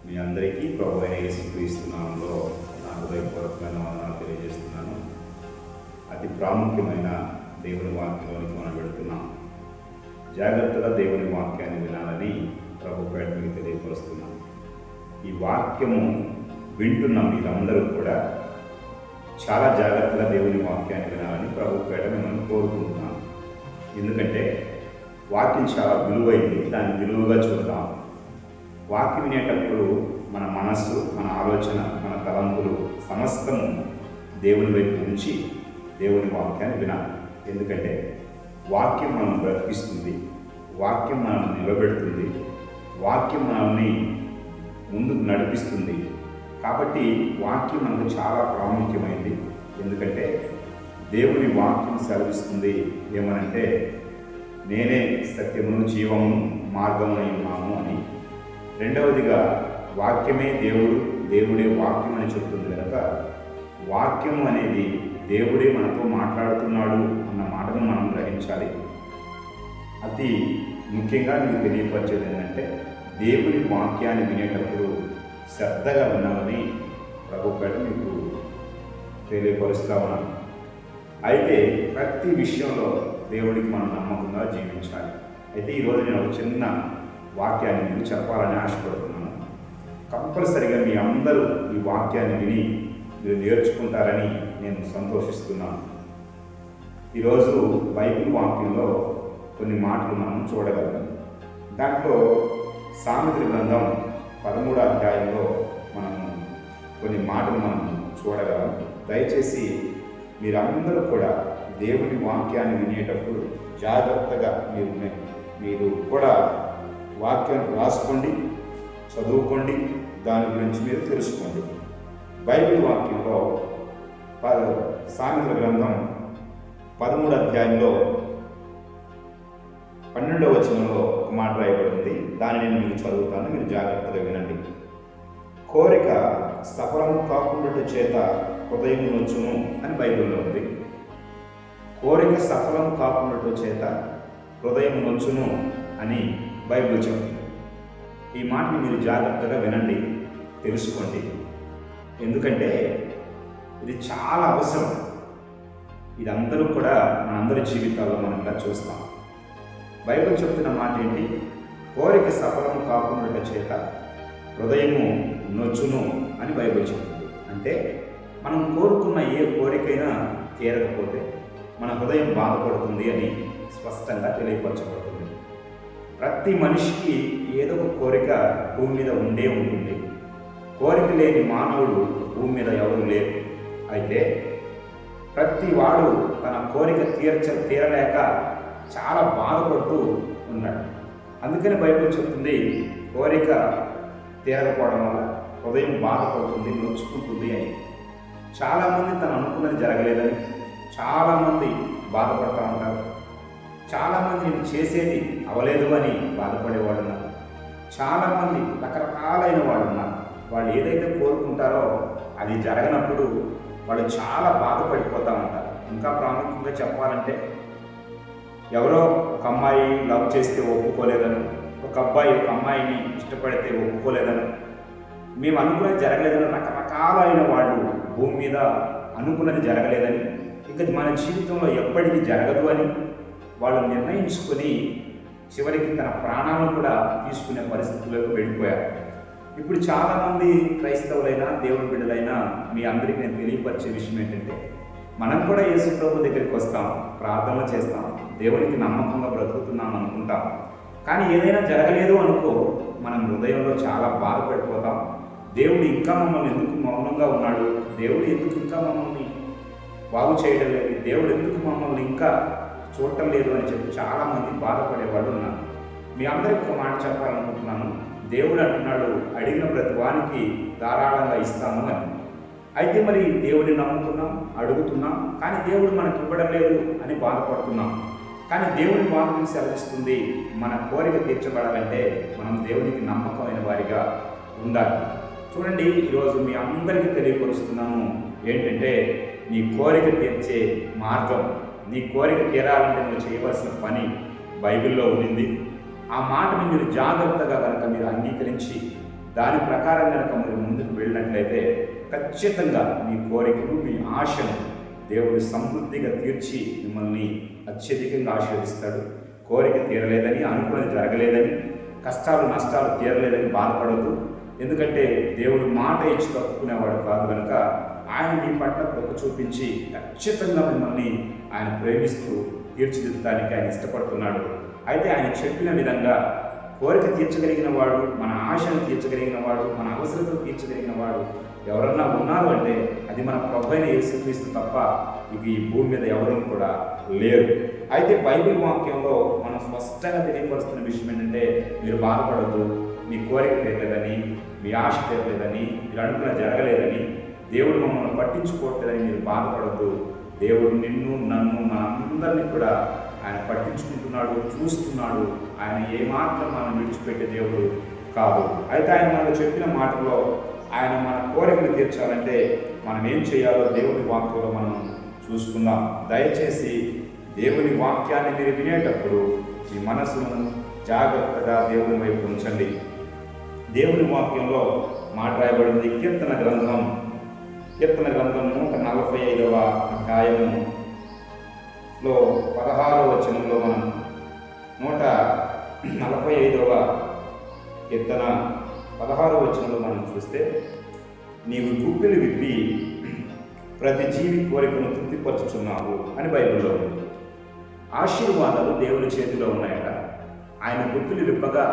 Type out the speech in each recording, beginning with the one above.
మీ అందరికీ ప్రభు అయిన యేసుక్రీస్తు నామములో నా హృదయపూర్వకమైన వందనాలు తెలియజేస్తున్నాను. అతి ప్రాముఖ్యమైన దేవుని వాక్యంలోనికి మనం వెళుతున్నాం. జాగ్రత్తగా దేవుని వాక్యాన్ని వినాలని ప్రభు పేట మీకు తెలియపరుస్తున్నాం. ఈ వాక్యము వింటున్న మీరందరూ కూడా చాలా జాగ్రత్తగా దేవుని వాక్యాన్ని వినాలని ప్రభు పేట మిమ్మల్ని కోరుకుంటున్నాం. ఎందుకంటే వాక్యం చాలా విలువైంది, దాన్ని విలువగా చూద్దాం. వాక్యం వినేటప్పుడు మన మనస్సు, మన ఆలోచన, మన తలంపులు సమస్తము దేవుని వైపు ఉంచి దేవుని వాక్యాన్ని వినాలి. ఎందుకంటే వాక్యం మనం బ్రతికిస్తుంది, వాక్యం మనల్ని నిలబెడుతుంది, వాక్యం మనల్ని ముందుకు నడిపిస్తుంది. కాబట్టి వాక్యం మనకు చాలా ప్రాముఖ్యమైంది. ఎందుకంటే దేవుని వాక్యం సెలవిస్తుంది ఏమనంటే, నేనే సత్యమును జీవమును మార్గమునై ఉన్నాను అని. రెండవదిగా వాక్యమే దేవుడు, దేవుడే వాక్యం అని చెప్తుంది కనుక వాక్యం అనేది దేవుడే మనతో మాట్లాడుతున్నాడు అన్న మాటను మనం గ్రహించాలి. అతి ముఖ్యంగా మీకు తెలియపరిచేది ఏంటంటే, దేవుని వాక్యాన్ని వినేటప్పుడు శ్రద్ధగా వినాలని ప్రభు పేట మీకు తెలియపరుస్తూ ఉన్నాను. అయితే ప్రతి విషయంలో దేవుడికి మనం నమ్మకంగా జీవించాలి. అయితే ఈరోజు నేను ఒక చిన్న వాక్యాన్ని మీకు చెప్పాలని ఆశపడుతున్నాను. కంపల్సరిగా మీ అందరూ ఈ వాక్యాన్ని విని మీరు నేర్చుకుంటారని నేను సంతోషిస్తున్నాను. ఈరోజు బైబిల్ వాక్యంలో కొన్ని మాటలు మనం చూడగలం. దాంట్లో సామెతల గ్రంథం 13వ అధ్యాయంలో మనము కొన్ని మాటలు మనం చూడగలం. దయచేసి మీరందరూ కూడా దేవుని వాక్యాన్ని వినేటప్పుడు జాగ్రత్తగా మీరు కూడా వాక్యాన్ని రాసుకోండి, చదువుకోండి, దాని గురించి మీరు తెలుసుకోండి. బైబిల్ వాక్యంలో సామెతల గ్రంథం 13వ అధ్యాయంలో 12వ వచనంలో ఒక మాట రాయబడింది. దాన్ని నేను మీకు చదువుతాను, మీరు జాగ్రత్తగా వినండి. కోరిక సఫలము కాకుండా చేత హృదయం నొచ్చును అని బైబిల్లో ఉంది. కోరిక సఫలము కాకుండా చేత హృదయం నొచ్చును అని బైబిల్ చెప్తుంది. ఈ మాటని మీరు జాగ్రత్తగా వినండి, తెలుసుకోండి. ఎందుకంటే ఇది చాలా అవసరం. ఇది అందరూ కూడా మనందరి జీవితాల్లో మనం ఇలా చూస్తాం. బైబిల్ చెప్తున్న మాట ఏంటి? కోరిక సఫలము కాకుండా చేత హృదయము నొచ్చును అని బైబిల్ చెప్తుంది. అంటే మనం కోరుకున్న ఏ కోరికైనా తీరకపోతే మన హృదయం బాధపడుతుంది అని స్పష్టంగా తెలియపరచబడుతుంది. ప్రతి మనిషికి ఏదో ఒక కోరిక భూమి మీద ఉండే ఉంటుంది. కోరిక లేని మానవుడు భూమి మీద ఎవరు లేరు. అయితే ప్రతి వాడు తన కోరిక తీరలేక చాలా బాధపడుతూ ఉన్నాడు. అందుకని బైబిల్ చెప్తుంది, కోరిక తీరకపోవడం వల్ల హృదయం బాధపడుతుంది, నొచ్చుకుంటుంది అని. చాలామంది తను అనుకున్నది జరగలేదని చాలామంది బాధపడుతూ ఉంటారు. చాలామంది నేను చేసేది అవలేదు అని బాధపడేవాళ్ళు ఉన్నారు. చాలామంది రకరకాలైన వాళ్ళు ఉన్నారు. వాళ్ళు ఏదైతే కోరుకుంటారో అది జరగనప్పుడు వాళ్ళు చాలా బాధపడిపోతూ ఉంటారు. ఇంకా ప్రాముఖ్యంగా చెప్పాలంటే, ఎవరో ఒక అమ్మాయి లవ్ చేస్తే ఒప్పుకోలేదని, ఒక అబ్బాయి ఒక అమ్మాయిని ఇష్టపడితే ఒప్పుకోలేదని, మేము అనుకున్నది జరగలేదని రకరకాలైన వాళ్ళు భూమి మీద అనుకున్నది జరగలేదని, ఇంకా మన జీవితంలో ఎప్పటికీ జరగదు అని వాళ్ళు నిర్ణయించుకొని చివరికి తన ప్రాణాలను కూడా తీసుకునే పరిస్థితులకు వెళ్ళిపోయారు. ఇప్పుడు చాలామంది క్రైస్తవులైనా దేవుని బిడ్డలైనా మీ అందరికీ నేను తెలియపరిచే విషయం ఏంటంటే, మనం కూడా యేసు ప్రభు దగ్గరికి వస్తాం, ప్రార్థనలు చేస్తాం, దేవునికి నమ్మకంగా బ్రతుకుతున్నాం అనుకుంటాం. కానీ ఏదైనా జరగలేదు అనుకో, మనం హృదయంలో చాలా బాధపడిపోతాం. దేవుడు ఇంకా మమ్మల్ని ఎందుకు మౌనంగా ఉన్నాడు, దేవుడు ఎందుకు ఇంకా మమ్మల్ని బాగు చేయడం లేదు, దేవుడు ఎందుకు మమ్మల్ని ఇంకా చూడటం లేదు అని చెప్పి చాలామంది బాధపడేవాళ్ళు ఉన్నారు. మీ అందరికీ ఒక మాట చెప్పాలనుకుంటున్నాను. దేవుడు అంటున్నాడు, అడిగిన ప్రతి వానికి ధారాళంగా ఇస్తాను అని. అయితే మరి దేవుడిని నమ్ముతున్నాం, అడుగుతున్నాం, కానీ దేవుడు మనకి ఇవ్వడం లేదు అని బాధపడుతున్నాం. కానీ దేవుని వాక్యం సెలవిస్తుంది, మన కోరిక తీర్చబడాలంటే మనం దేవునికి నమ్మకమైన వారిగా ఉండాలి. చూడండి, ఈరోజు మీ అందరికీ తెలియపరుస్తున్నాను ఏంటంటే, నీ కోరిక తీర్చే మార్గం, నీ కోరిక తీరాలంటే నువ్వు చేయవలసిన పని బైబిల్లో ఉంది. ఆ మాటని మీరు జాగ్రత్తగా కనుక మీరు అంగీకరించి దాని ప్రకారం కనుక మీరు ముందుకు వెళ్ళినట్లయితే ఖచ్చితంగా మీ కోరికలు, మీ ఆశను దేవుడు సమృద్ధిగా తీర్చి మిమ్మల్ని అత్యధికంగా ఆశీర్వదిస్తాడు. కోరిక తీరలేదని, అనుకున్నది జరగలేదని, కష్టాలు నష్టాలు తీరలేదని బాధపడవద్దు. ఎందుకంటే దేవుడు మాట ఇచ్చి తప్పుకునేవాడు కాదు కనుక ఆయన మీ పట్ల కృప చూపించి ఖచ్చితంగా మిమ్మల్ని ఆయన ప్రేమిస్తూ తీర్చిదిద్దడానికి ఆయన ఇష్టపడుతున్నాడు. అయితే ఆయన చెప్పిన విధంగా కోరిక తీర్చగలిగిన వాడు, మన ఆశను తీర్చగలిగిన వాడు, మన అవసరతలు తీర్చగలిగిన వాడు ఎవరన్నా ఉన్నారు అంటే అది మన ప్రభువైన యేసుక్రీస్తు తప్ప ఇక ఈ భూమి మీద ఎవరూ కూడా లేరు. అయితే బైబిల్ వాక్యంలో మనం స్పష్టంగా తెలియపరుస్తున్న విషయం ఏంటంటే, మీరు బాధపడద్దు, మీ కోరిక తీరలేదని, మీ ఆశ తీరలేదని, మీరు అనుకున్న జరగలేదని, దేవుడు మమ్మల్ని పట్టించుకోవట్లేదని మీరు బాధపడద్దు. దేవుడు నిన్ను, నన్ను, మనందరినీ కూడా ఆయన పట్టించుకుంటున్నాడు, చూస్తున్నాడు. ఆయన ఏమాత్రం మనం విడిచిపెట్టే దేవుడు కాదు. అయితే ఆయన మనకు చెప్పిన మాటలో ఆయన మన కోరికలు తీర్చాలంటే మనం ఏం చేయాలో దేవుని వాక్యంలో మనం చూసుకుందాం. దయచేసి దేవుని వాక్యాన్ని మీరు వినేటప్పుడు మీ మనసును జాగ్రత్తగా దేవుని వైపు ఉంచండి. దేవుని వాక్యంలో మాట రాయబడింది. కీర్తన గ్రంథం 145వ అధ్యాయములో 16వ వచనంలో మనం 145వ కీర్తన 16వ వచనంలో మనం చూస్తే, నీవు గుప్పిలు విప్పి ప్రతి జీవి కోరికను తృప్తిపరచుచున్నావు అని బైబిల్లో ఉంది. ఆశీర్వాదాలు దేవుని చేతిలో ఉన్నాయట. ఆయన గుప్పిలు విప్పగా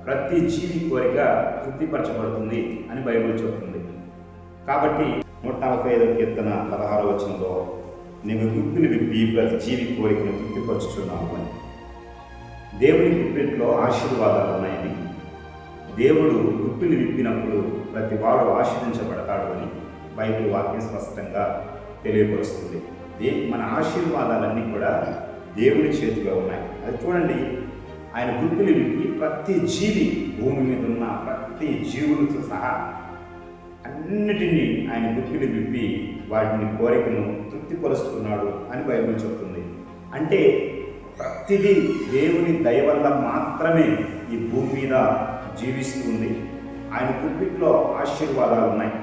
ప్రతి జీవి కోరిక తృప్తిపరచబడుతుంది అని బైబిల్ చెబుతుంది. కాబట్టి 145వ కీర్తన 16వ వచనంలో నీవు గుప్పిలు విప్పి ప్రతి జీవి కోరికను తృప్తిపరచుచున్నావు అని. దేవుని గుప్పిట్లో ఆశీర్వాదాలు ఉన్నాయని, దేవుడు గుప్పిలు విప్పినప్పుడు ప్రతి వాడు ఆశీర్వించబడతాడు అని బైబిల్ వాక్యం స్పష్టంగా తెలియపరుస్తుంది. మన ఆశీర్వాదాలన్నీ కూడా దేవుని చేతిలో ఉన్నాయి. అది చూడండి, ఆయన గుప్పిలు విప్పి ప్రతి జీవి, భూమి మీద ఉన్న ప్రతి జీవులతో సహా అన్నిటినీ ఆయన గుప్పిలు విప్పి వాటిని కోరికను తృప్తిపరుస్తున్నాడు అని బైబిల్ చెప్తుంది. అంటే ప్రతిదీ దేవుని దయ వల్ల మాత్రమే ఈ భూమి మీద జీవిస్తుంది. ఆయన గుప్పిట్లో ఆశీర్వాదాలు ఉన్నాయి.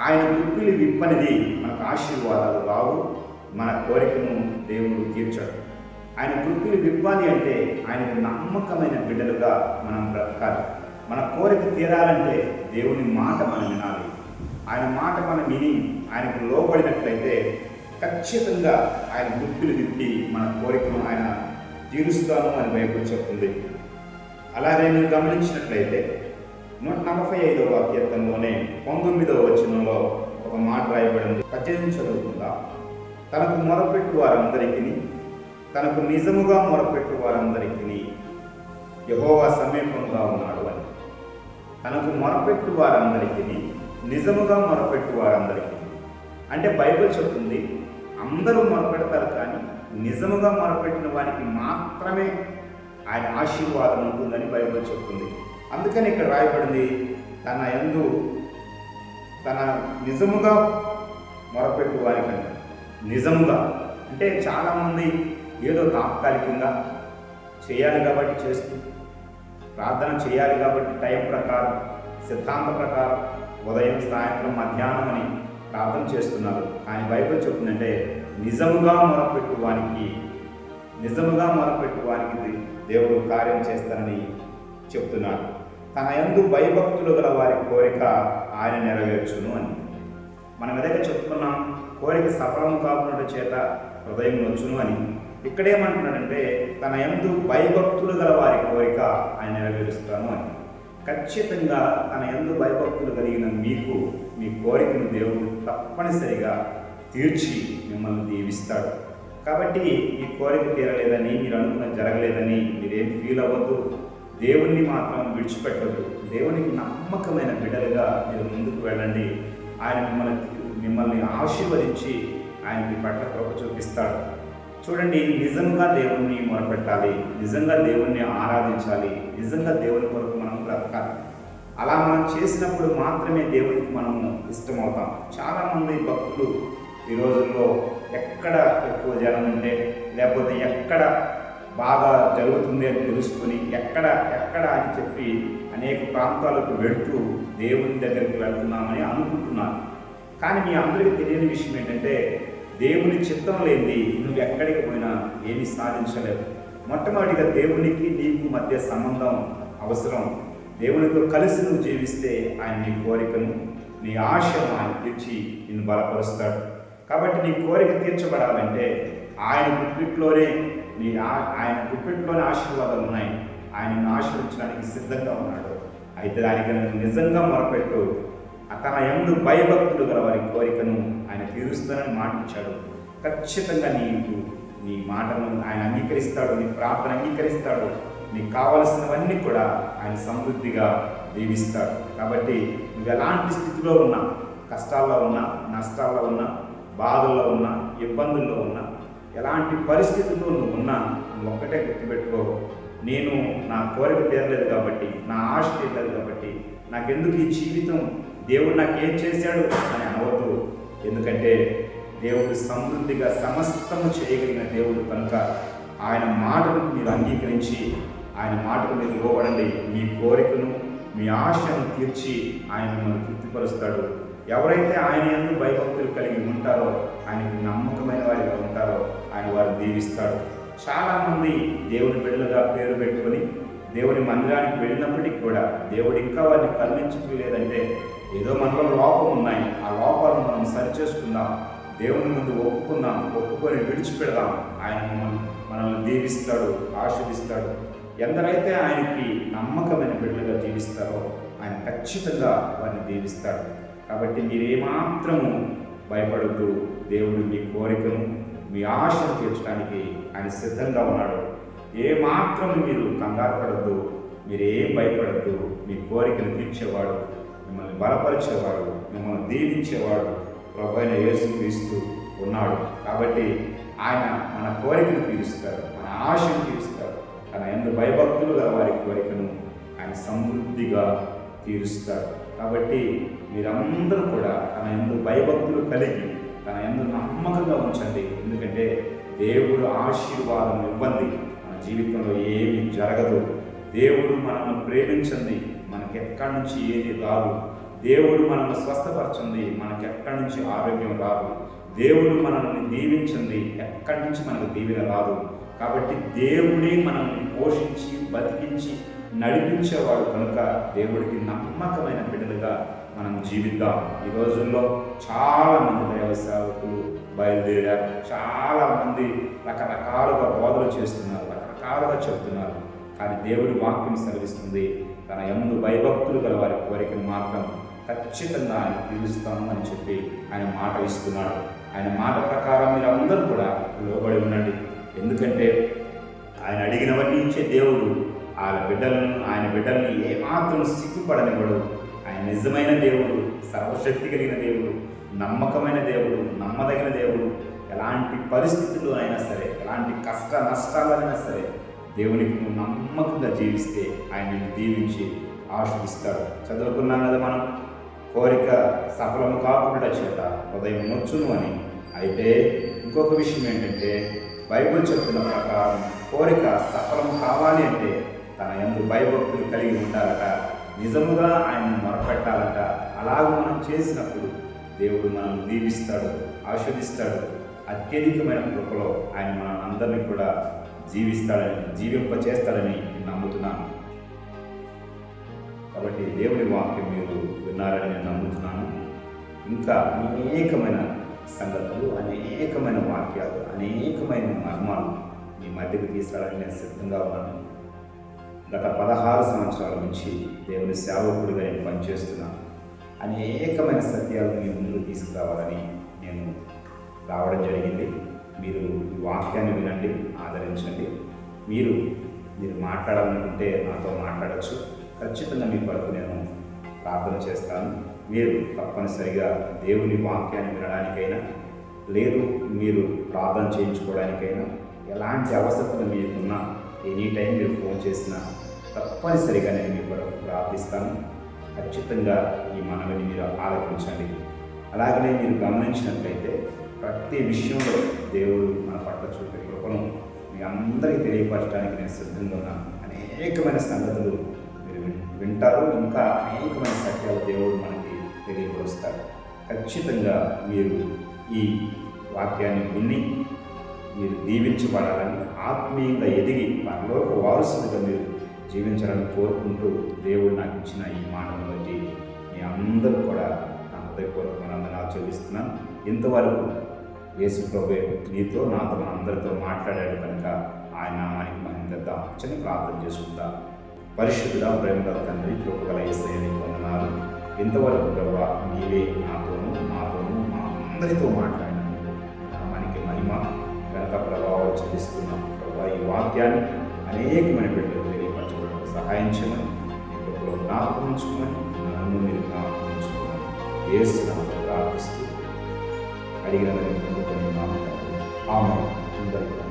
ఆయన గుప్పిలు విప్పనిది మనకు ఆశీర్వాదాలు రావు, మన కోరికను దేవుడు తీర్చాడు. ఆయన గుప్పిలు విప్పాలి అంటే ఆయనకు నమ్మకమైన బిడ్డలుగా మనం బ్రతకాలి. మన కోరిక తీరాలంటే దేవుని మాట మనం వినాలి. ఆయన మాట మనం విని ఆయనకు లోబడినట్లయితే ఖచ్చితంగా ఆయన గుప్పిలు విప్పి మన కోరికను ఆయన తీరుస్తాను అని బైబిల్ చెప్తుంది. అలాగే మీరు గమనించినట్లయితే 145వ కీర్తనలోనే 19వ వచనంలో ఒక మాట రాయబడింది. 18 చదువుకుందా. తనకు మొరపెట్టు వారందరికీ, తనకు నిజముగా మొరపెట్టు వారందరికీ యెహోవా సమీపంగా ఉన్నాడు అని. తనకు మొరపెట్టు వారందరికీ, నిజముగా మొరపెట్టు వారందరికీ అంటే బైబిల్ చెప్తుంది అందరూ మొరపెడతారు, కానీ నిజముగా మొరపెట్టిన వారికి మాత్రమే ఆయన ఆశీర్వాదం ఉంటుందని బైబిల్ చెప్తుంది. అందుకని ఇక్కడ రాయబడింది, తన నిజముగా మొరపెట్టు వారికంటే. నిజముగా అంటే చాలామంది ఏదో తాత్కాలికంగా చేయాలి కాబట్టి చేస్తూ, ప్రార్థన చేయాలి కాబట్టి టైం ప్రకారం, సిద్ధాంత ప్రకారం ఉదయం, సాయంత్రం, మధ్యాహ్నం అని ప్రార్థన చేస్తున్నారు. కానీ బైబిల్ చెప్తుందంటే నిజముగా మొరపెట్టు వారికి దేవుడు కార్యం చేస్తానని చెప్తున్నాడు. తన యందు భయభక్తులు గల వారి కోరిక ఆయన నెరవేర్చును అని. మనం ఏదైతే చెప్తున్నాం, కోరిక సఫలం కాకుండా చేత హృదయం వచ్చును అని. ఇక్కడేమంటున్నాడంటే తన యందు భయభక్తులు గల వారి కోరిక ఆయన నెరవేరుస్తాను అని. ఖచ్చితంగా తన యందు భయభక్తులు కలిగిన మీకు మీ కోరికను దేవుడు తప్పనిసరిగా తీర్చి మిమ్మల్ని దీవిస్తాడు. కాబట్టి ఈ కోరిక తీరలేదని, మీరు అనుకున్న జరగలేదని మీరేం ఫీల్ అవ్వద్దు. దేవుణ్ణి మాత్రం విడిచిపెట్టద్దు. దేవునికి నమ్మకమైన బిడ్డలుగా మీరు ముందుకు వెళ్ళండి. ఆయన మిమ్మల్ని ఆశీర్వదించి ఆయన మీ పట్ల కృప చూపిస్తాడు. చూడండి, నిజంగా దేవుణ్ణి మొరపెట్టాలి, నిజంగా దేవుణ్ణి ఆరాధించాలి, నిజంగా దేవుని కొరకు మనం బ్రతకాలి. అలా మనం చేసినప్పుడు మాత్రమే దేవునికి మనము ఇష్టమవుతాం. చాలామంది భక్తులు ఈ రోజుల్లో ఎక్కడ ఎక్కువ జనం ఉంటే, లేకపోతే ఎక్కడ బాగా జరుగుతుంది అని తెలుసుకొని ఎక్కడ అని చెప్పి అనేక ప్రాంతాలకు వెళుతూ దేవుని దగ్గరికి వెళ్తున్నామని అనుకుంటున్నాను. కానీ మీ అందరికీ తెలియని విషయం ఏంటంటే, దేవుని చిత్తం లేనిది నువ్వు ఎక్కడికి పోయినా ఏమీ సాధించలేవు. మొట్టమొదటిగా దేవునికి నీకు మధ్య సంబంధం అవసరం. దేవునితో కలిసి నువ్వు జీవిస్తే ఆయన నీ కోరికను, నీ ఆశను ఆయన తీర్చి నిన్ను బలపరుస్తాడు. కాబట్టి నీ కోరిక తీర్చబడాలంటే ఆయన గుప్పిట్లోనే ఆయన గుప్పిట్లోనే ఆశీర్వాదాలు ఉన్నాయి. ఆయన నిన్ను ఆశీర్వదించడానికి సిద్ధంగా ఉన్నాడు. అయితే దానికి నువ్వు నిజంగా మొరపెట్టు. తన యందు భయభక్తులు గల వారి కోరికను ఆయన తీరుస్తానని మాటించాడు. ఖచ్చితంగా నీ మాటను ఆయన అంగీకరిస్తాడు, నీ ప్రార్థన అంగీకరిస్తాడు. నీకు కావలసినవన్నీ కూడా ఆయన సమృద్ధిగా దీవిస్తాడు. కాబట్టి నువ్వు ఎలాంటి స్థితిలో ఉన్నా, కష్టాల్లో ఉన్నా, నష్టాల్లో ఉన్నా, బాధల్లో ఉన్నా, ఇబ్బందుల్లో ఉన్నా, ఎలాంటి పరిస్థితుల్లో నువ్వు ఉన్నా, నువ్వు ఒక్కటే గుర్తుపెట్టుకో, నేను నా కోరిక తీరలేదు కాబట్టి, నా ఆశ తీరలేదు కాబట్టి, నాకెందుకు ఈ జీవితం, దేవుడు నాకేం చేశాడు అని అనవద్దు. ఎందుకంటే దేవుడు సమృద్ధిగా సమస్తము చేయగలిగిన దేవుడు కనుక ఆయన మాటను మీరు అంగీకరించి ఆయన మాటకు మీరు లోబడండి. మీ కోరికను, మీ ఆశను తీర్చి ఆయన మిమ్మల్ని తృప్తిపరుస్తాడు. ఎవరైతే ఆయన యందు భయభక్తులు కలిగి ఉంటారో, ఆయనకు నమ్మకమైన వారిగా ఉంటారో ఆయన వారిని దీవిస్తాడు. చాలామంది దేవుని బిడ్డలుగా పేరు పెట్టుకొని దేవుని మందిరానికి వెళ్ళినప్పటికీ కూడా దేవుడు ఇంకా వారిని కరుణించడం లేదంటే ఏదో మనలో లోపం ఉన్నాయి. ఆ లోపాలను మనం సరిచేసుకుందాం, దేవుని ముందు ఒప్పుకొని విడిచిపెడదాం. ఆయన మనల్ని దీవిస్తాడు, ఆశీర్వదిస్తాడు. ఎందరైతే ఆయనకి నమ్మకమైన బిడ్డలుగా జీవిస్తారో ఆయన ఖచ్చితంగా వారిని దీవిస్తాడు. కాబట్టి మీరేమాత్రము భయపడద్దు. దేవుడు మీ కోరికను, మీ ఆశను తీర్చడానికి ఆయన సిద్ధంగా ఉన్నాడు. ఏమాత్రం మీరు కంగారు పడద్దు, మీరేం భయపడద్దు. మీ కోరికను తీర్చేవాడు, మిమ్మల్ని బలపరిచేవాడు, మిమ్మల్ని దీవించేవాడు ప్రభువైన యేసుక్రీస్తు ఉన్నాడు. కాబట్టి ఆయన మన కోరికను తీరుస్తాడు, మన ఆశను తీరుస్తాడు. తన యందు భయభక్తులు గల వారి కోరికను ఆయన సమృద్ధిగా తీరుస్తాడు. కాబట్టి మీరందరూ కూడా తన యందు భయభక్తులు కలిగి తన యందు నమ్మకంగా ఉంచండి. ఎందుకంటే దేవుడు ఆశీర్వాదం ఇవ్వండి, మన జీవితంలో ఏమీ జరగదు. దేవుడు మనల్ని ప్రేమించండి, మనకెక్కడి నుంచి ఏది రాదు. దేవుడు మనల్ని స్వస్థపరచండి, మనకెక్కడి నుంచి ఆరోగ్యం రాదు. దేవుడు మనల్ని దీవించండి, ఎక్కడి నుంచి మనకు దీవెన రాదు. కాబట్టి దేవుడే మనల్ని పోషించి బతికించి నడిపించేవాడు కనుక దేవుడికి నమ్మకమైన బిడ్డలుగా మనం జీవిద్దాం. ఈ రోజుల్లో చాలామంది దైవ సేవకులు బయలుదేరారు. చాలామంది రకరకాలుగా బోధలు చేస్తున్నారు, రకరకాలుగా చెబుతున్నారు. కానీ దేవుడి వాక్యం సెలవిస్తుంది, తన యందు భయభక్తులు గల వారి కోరికను మాత్రం ఖచ్చితంగా ఆయన తీరుస్తాము అని చెప్పి ఆయన మాట ఇస్తున్నాడు. ఆయన మాట ప్రకారం మీరు అందరూ కూడా లోబడి ఉండండి. ఎందుకంటే ఆయన అడిగినవన్నీ ఇచ్చే దేవుడు ఆయన బిడ్డల్ని ఏమాత్రం సిగ్గుపడనివ్వడు. ఆయన నిజమైన దేవుడు, సర్వశక్తి కలిగిన దేవుడు, నమ్మకమైన దేవుడు, నమ్మదగిన దేవుడు. ఎలాంటి పరిస్థితుల్లో అయినా సరే, ఎలాంటి కష్ట నష్టాలైనా సరే దేవునికి నువ్వు నమ్మకంగా జీవిస్తే ఆయన నిన్ను దీవించి ఆశీర్వదిస్తాడు. చదువుకున్నాం కదా మనం, కోరిక సఫలము కాకుండా చేత హృదయం నొచ్చును అని. అయితే ఇంకొక విషయం ఏంటంటే, బైబిల్ చెప్తున్న ప్రకారం కోరిక సఫలము కావాలి అంటే తన యందు భయభక్తులు కలిగి ఉండాలట, నిజముగా ఆయనను మొరపెట్టాలట. అలాగ మనం చేసినప్పుడు దేవుడు మనల్ని దీవిస్తాడు, ఆశీర్వదిస్తాడు. అత్యధికమైన కృపలో ఆయన మన అందరినీ కూడా జీవింపచేస్తాడని నమ్ముతున్నాను. కాబట్టి దేవుని వాక్యం మీరు విన్నారని నేను నమ్ముతున్నాను. ఇంకా అనేకమైన సంగతులు, అనేకమైన వాక్యాలు, అనేకమైన మర్మాలు మీ మధ్యకు తీసుకురావడానికి నేను సిద్ధంగా ఉన్నాను. గత 16 సంవత్సరాల నుంచి దేవుని సేవకుడిగా నేను పనిచేస్తున్నాను. అనేకమైన సత్యాలు మీ ముందుకు తీసుకురావాలని నేను రావడం జరిగింది. మీరు ఈ వాక్యాన్ని వినండి, ఆదరించండి. మీరు మాట్లాడాలనుకుంటే నాతో మాట్లాడచ్చు. ఖచ్చితంగా మీ కొరకు నేను ప్రార్థన చేస్తాను. మీరు తప్పనిసరిగా దేవుని వాక్యాన్ని వినడానికైనా, లేదు మీరు ప్రార్థన చేయించుకోవడానికైనా, ఎలాంటి అవసరతలు మీకున్నా ఎనీ టైం మీరు ఫోన్ చేసినా తప్పనిసరిగా నేను మీ కొరకు ప్రార్థిస్తాను. ఖచ్చితంగా ఈ మనవిని మీరు ఆలోచించండి. అలాగనే మీరు గమనించినట్లయితే ప్రతి విషయంలో దేవుడు మన పట్ల చూపే కృపను మీ అందరికీ తెలియపరచడానికి నేను సిద్ధంగా ఉన్నాను. అనేకమైన సంగతులు మీరు వింటారు. ఇంకా అనేకమైన సత్యాలు దేవుడు మనకి తెలియపరుస్తారు. ఖచ్చితంగా మీరు ఈ వాక్యాన్ని విని మీరు దీవించబడాలని, ఆత్మీయంగా ఎదిగి పరలోక వారసులుగా మీరు జీవించాలని కోరుకుంటూ దేవుడు నాకు ఇచ్చిన ఈ మాటను బట్టి మీ అందరూ కూడా నా హృదయపూర్వకమైన వందనాలు చెల్లిస్తున్నాను. ఇంతవరకు యేసు ప్రభువే నీతో నాతో అందరితో మాట్లాడాడు కనుక ఆయన నామానికి మహిమ తెద్దాం. చిన్న ప్రార్థన చేసుకుందాం. పరిశుద్ధుడా, ప్రేమగల తండ్రి, కృపగల యేసయ్య నీకు వందనాలు. ఇంతవరకు ప్రభువా నీవే నాతోనూ మాతోనూ మా అందరితో మాట్లాడినందుకు నామానికి మహిమ ఘనత ప్రభావాలు చెల్లిస్తున్నాం. ప్రభువా ఈ వాక్యాన్ని అనేకమైన బిడ్డలు తెలియపరచబడడం సహాయం చేయమని, నీ కృపలో జ్ఞాపకం ఉంచుకోమని, నన్ను మీరు జ్ఞాపకం ఉంచుకోమని యేసునామములో ప్రార్థిస్తూ అడిగిన పొందుకొని ఆమె అందరికీ